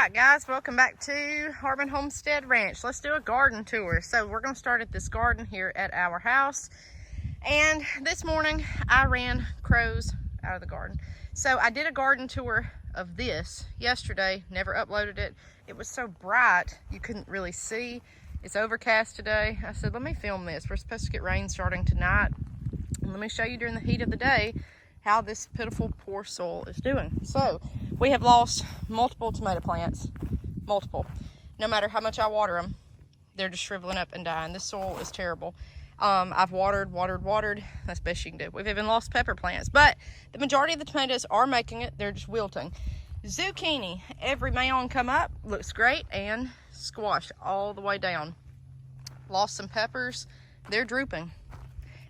Alright guys, welcome back to Homestead Ranch. Let's do a garden tour. So we're going to start at this garden here at our house. And this morning I ran crows out of the garden. So I did a garden tour of this yesterday, never uploaded it. It was so bright you couldn't really see. It's overcast today. I said, let me film this. We're supposed to get rain starting tonight. And let me show you during the heat of the day how this pitiful poor soil is doing. So we have lost multiple tomato plants, multiple. No matter how much I water them, they're just shriveling up and dying. This soil is terrible. I've watered. That's the best you can do. We've even lost pepper plants, but the majority of the tomatoes are making it. They're just wilting. Zucchini, every mound come up, looks great, and squashed all the way down. Lost some peppers. They're drooping.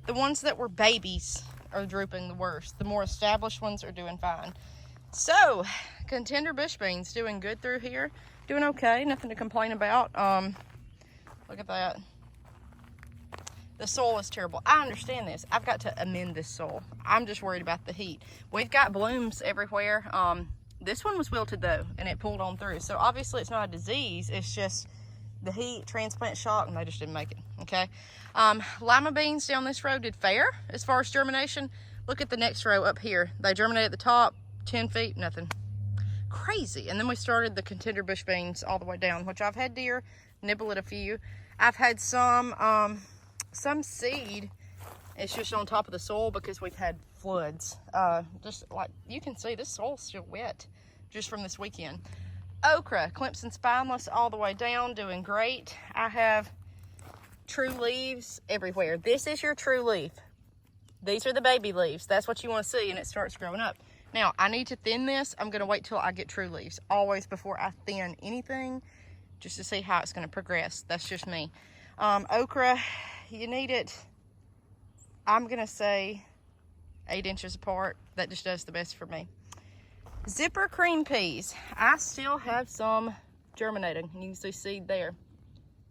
The ones that were babies are drooping the worst. The more established ones are doing fine. So, contender bush beans doing good through here. Doing okay, nothing to complain about. Look at that. The soil is terrible. I understand this. I've got to amend this soil. I'm just worried about the heat. We've got blooms everywhere. This one was wilted though, and it pulled on through. So obviously it's not a disease. It's just the heat, transplant shock, and they just didn't make it, okay? Lima beans down this row did fair as far as germination. Look at the next row up here. They germinate at the top, 10 feet, nothing. Crazy. And then we started the contender bush beans all the way down, which I've had deer nibble at a few. I've had some seed. It's just on top of the soil because we've had floods. Just like you can see, this soil's still wet just from this weekend. Okra, Clemson spineless all the way down, doing great. I have true leaves everywhere. This is your true leaf. These are the baby leaves. That's what you want to see, and it starts growing up. Now, I need to thin this. I'm going to wait till I get true leaves. Always before I thin anything, just to see how it's going to progress. That's just me. Okra, you need it, I'm going to say 8 inches apart. That just does the best for me. Zipper cream peas. I still have some germinating. You can see seed there.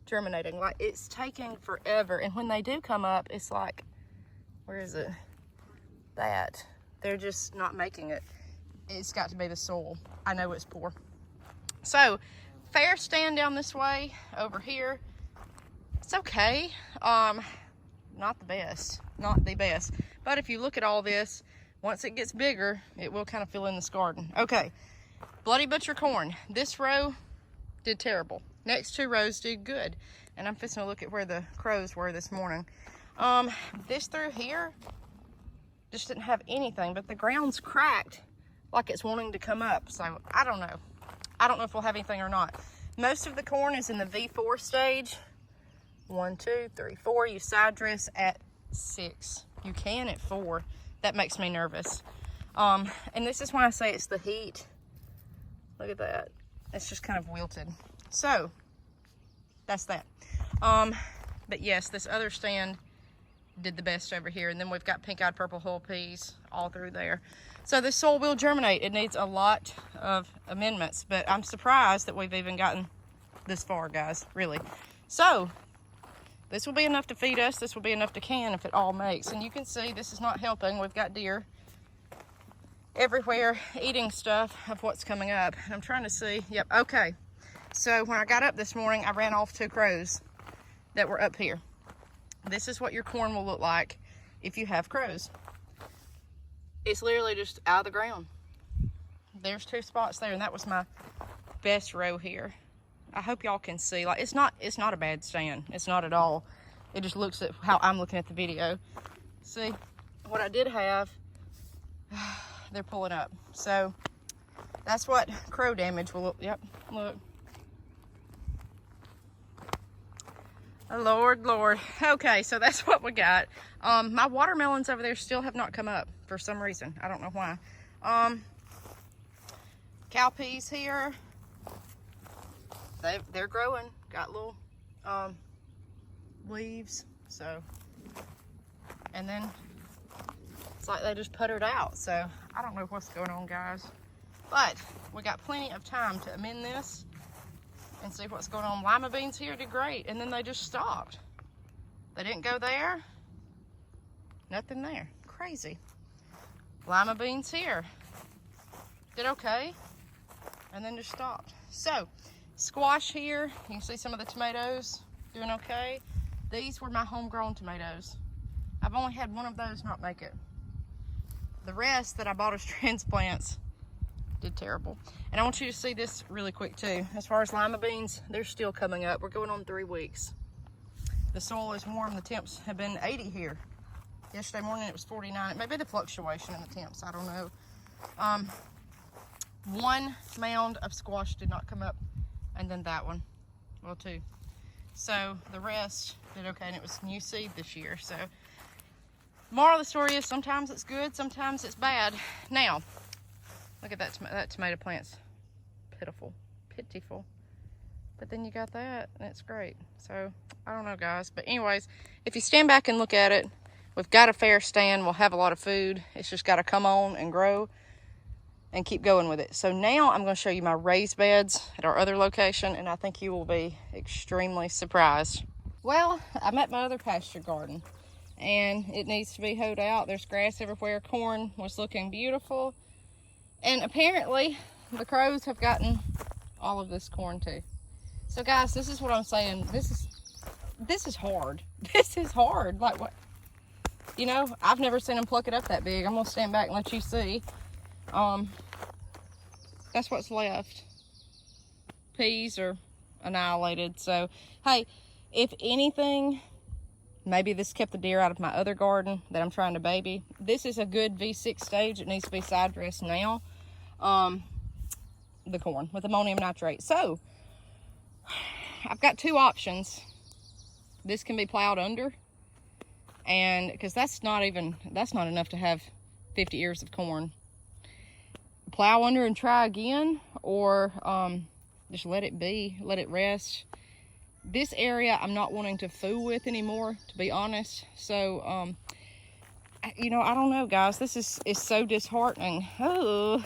Germinating. Like, it's taking forever. And when they do come up, it's like, where is it? That. They're just not making it. It's got to be the soil. I know it's poor. So, fair stand down this way. Over here. It's okay. Not the best. Not the best. But if you look at all this, once it gets bigger, it will kind of fill in this garden. Okay, Bloody Butcher corn. This row did terrible. Next 2 rows did good. And I'm fixing to look at where the crows were this morning. This through here just didn't have anything, but the ground's cracked like it's wanting to come up. So I don't know. I don't know if we'll have anything or not. Most of the corn is in the V4 stage. 1, 2, 3, 4. You side dress at 6. You can at 4. That makes me nervous. And this is why I say it's the heat. Look at that. It's just kind of wilted. So, that's that. But yes, this other stand did the best over here. And then we've got pink-eyed purple whole peas all through there. So this soil will germinate. It needs a lot of amendments. But I'm surprised that we've even gotten this far, guys. Really. So, this will be enough to feed us. This will be enough to can if it all makes. And you can see this is not helping. We've got deer everywhere eating stuff of what's coming up. I'm trying to see. Yep, okay. So when I got up this morning, I ran off 2 crows that were up here. This is what your corn will look like if you have crows. It's literally just out of the ground. There's 2 spots there, and that was my best row here. I hope y'all can see. Like, it's not a bad stand. It's not at all. It just looks at how I'm looking at the video. See, what I did have, they're pulling up. So that's what crow damage will look. Yep, look. Oh, Lord. Okay, so that's what we got. My watermelons over there still have not come up for some reason. I don't know why. Cow peas here. They're growing. Got little leaves. So, and then it's like they just puttered out. So I don't know what's going on, guys. But we got plenty of time to amend this and see what's going on. Lima beans here did great, and then they just stopped. They didn't go there. Nothing there. Crazy. Lima beans here did okay, and then just stopped. So, squash here. You can see some of the tomatoes doing okay. These were my homegrown tomatoes. I've only had one of those not make it. The rest that I bought as transplants did terrible. And I want you to see this really quick too. As far as lima beans, they're still coming up. We're going on 3 weeks. The soil is warm. The temps have been 80 here. Yesterday morning it was 49. Maybe the fluctuation in the temps, I don't know. One mound of squash did not come up, and then that one, well, 2. So the rest did okay, and it was new seed this year. So moral of the story is sometimes it's good, sometimes it's bad. Now, look at that tomato plant's pitiful. But then you got that, and it's great. So I don't know, guys. But anyways, if you stand back and look at it, we've got a fair stand. We'll have a lot of food. It's just got to come on and grow and keep going with it. So now I'm going to show you my raised beds at our other location, and I think you will be extremely surprised. Well, I'm at my other pasture garden, and it needs to be hoed out. There's grass everywhere. Corn was looking beautiful, and apparently the crows have gotten all of this corn too. So guys, this is what I'm saying. This is hard. This is hard. Like, what? You know, I've never seen them pluck it up that big. I'm gonna stand back and let you see. That's what's left. Peas are annihilated. So, hey, if anything, maybe this kept the deer out of my other garden that I'm trying to baby. This is a good V6 stage. It needs to be side dressed now. The corn with ammonium nitrate. So, I've got 2 options. This can be plowed under, and because that's not enough to have 50 ears of corn. Plow under and try again, or just let it be, let it rest. This area I'm not wanting to fool with anymore, to be honest. So you know, I don't know, guys. This is so disheartening. Oh,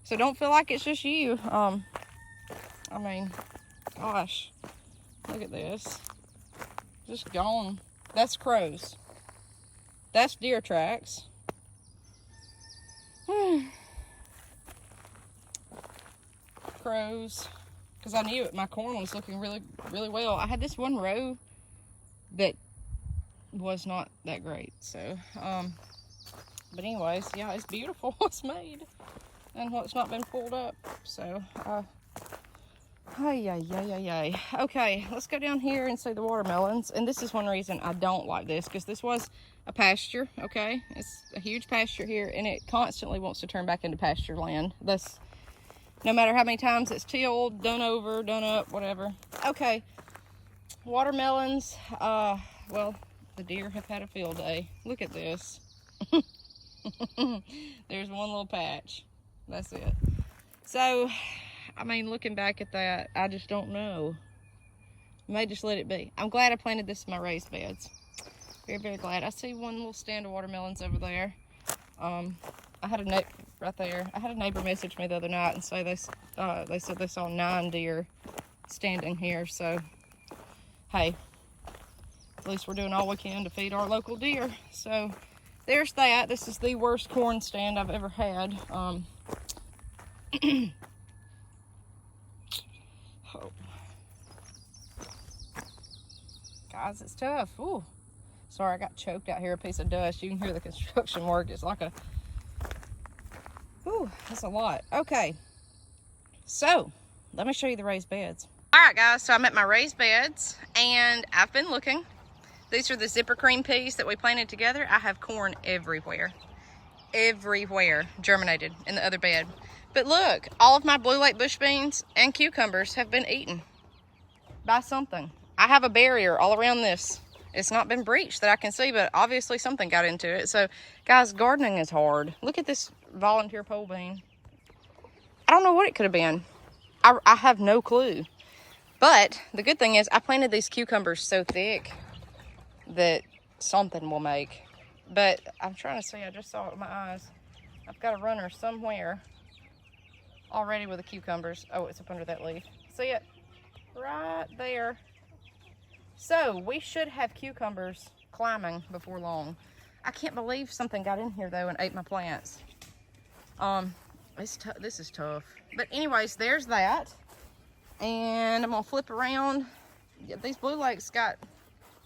so don't feel like it's just you. I mean, gosh, look at this, just gone. That's crows. That's deer tracks. Crows, because I knew it. My corn was looking really, really well. I had this one row that was not that great. So, but anyways, yeah, it's beautiful what's made and what's not been pulled up. So, okay, let's go down here and see the watermelons. And this is one reason I don't like this, because this was a pasture. Okay, it's a huge pasture here, and it constantly wants to turn back into pasture land. That's no matter how many times it's tilled, done over, done up, whatever. Okay, watermelons. Well, the deer have had a field day. Look at this. There's one little patch. That's it. So, I mean, looking back at that, I just don't know. I may just let it be. I'm glad I planted this in my raised beds. Very, very glad. I see one little stand of watermelons over there. I had a neighbor right there. I had a neighbor message me the other night and say they said they saw 9 deer standing here. So, hey, at least we're doing all we can to feed our local deer. So, there's that. This is the worst corn stand I've ever had. Oh. Guys, it's tough. Ooh. Sorry, I got choked out here, a piece of dust. You can hear the construction work. It's like a... Ooh, that's a lot. Okay. So, let me show you the raised beds. All right, guys. So, I'm at my raised beds, and I've been looking. These are the zipper cream peas that we planted together. I have corn everywhere. Everywhere germinated in the other bed. But look, all of my blue lake bush beans and cucumbers have been eaten by something. I have a barrier all around this. It's not been breached that I can see, but obviously something got into it. So, guys, gardening is hard. Look at this volunteer pole bean. I don't know what it could have been. I have no clue. But the good thing is I planted these cucumbers so thick that something will make. But I'm trying to see. I just saw it with my eyes. I've got a runner somewhere already with the cucumbers. Oh, it's up under that leaf. See it? Right there. So, we should have cucumbers climbing before long. I can't believe something got in here, though, and ate my plants. This is tough. But anyways, there's that. And I'm gonna flip around. Yeah, these blue lakes got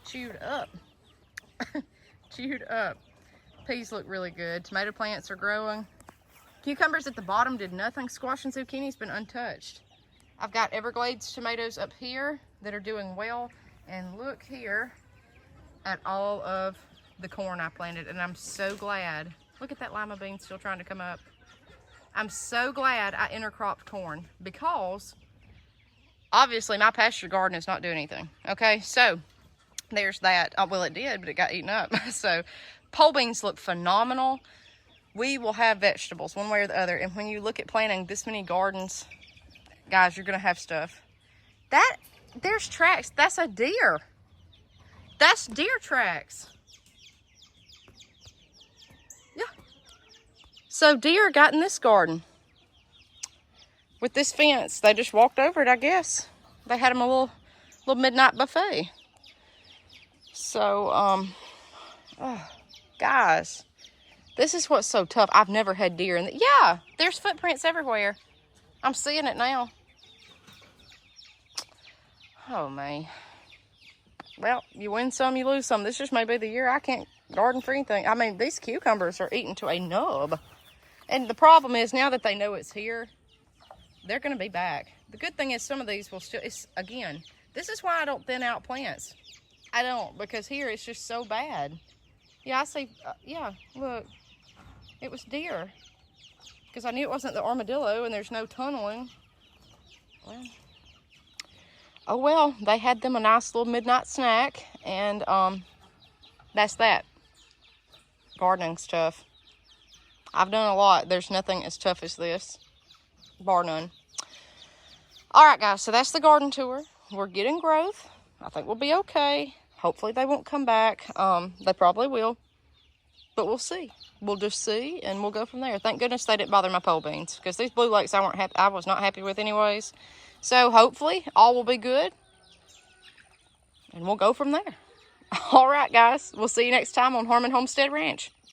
chewed up. Chewed up. Peas look really good. Tomato plants are growing. Cucumbers at the bottom did nothing. Squash and zucchini's been untouched. I've got Everglades tomatoes up here that are doing well. And look here at all of the corn I planted. And I'm so glad. Look at that lima bean still trying to come up. I'm so glad I intercropped corn because obviously my pasture garden is not doing anything. Okay, so there's that. Oh, well, it did, but it got eaten up. So pole beans look phenomenal. We will have vegetables one way or the other. And when you look at planting this many gardens, guys, you're gonna have stuff. There's tracks. That's a deer. That's deer tracks. Yeah. So deer got in this garden with this fence. They just walked over it, I guess. They had them a little midnight buffet. So, oh, guys, this is what's so tough. I've never had deer in yeah, there's footprints everywhere. I'm seeing it now. Oh, man. Well, you win some, you lose some. This just may be the year I can't garden for anything. I mean, these cucumbers are eaten to a nub. And the problem is, now that they know it's here, they're going to be back. The good thing is some of these will still, again, this is why I don't thin out plants. I don't, because here it's just so bad. Yeah, I see, yeah, look, it was deer. Because I knew it wasn't the armadillo and there's no tunneling. Well, oh well, they had them a nice little midnight snack, and that's that. Gardening stuff. I've done a lot. There's nothing as tough as this, bar none. All right, guys, so that's the garden tour. We're getting growth. I think we'll be okay. Hopefully they won't come back. They probably will, but we'll see. We'll just see, and we'll go from there. Thank goodness they didn't bother my pole beans, because these blue lakes I was not happy with anyways. So hopefully all will be good, and we'll go from there. All right, guys, we'll see you next time on Homestead Ranch.